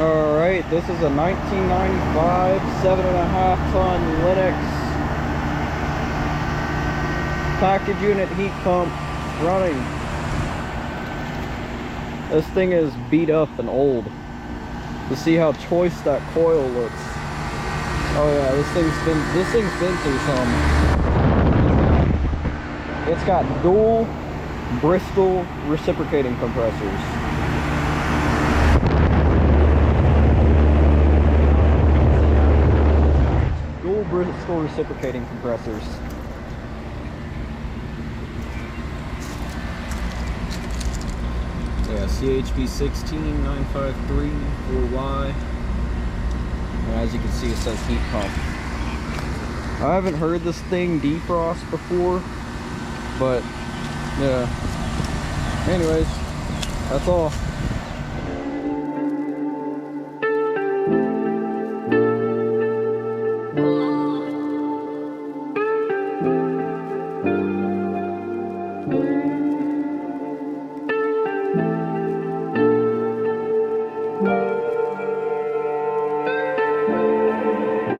Alright, this is a 1995 7.5 ton Lennox package unit heat pump running. This thing is beat up and old. To see how choice that coil looks. Oh yeah, this thing's been through some. It's got dual Bristol reciprocating compressors. Dual Bristol reciprocating compressors. Yeah, CHV 16953 4Y. And as you can see, it says heat pump. I haven't heard this thing defrost before, but yeah. Anyways, that's all.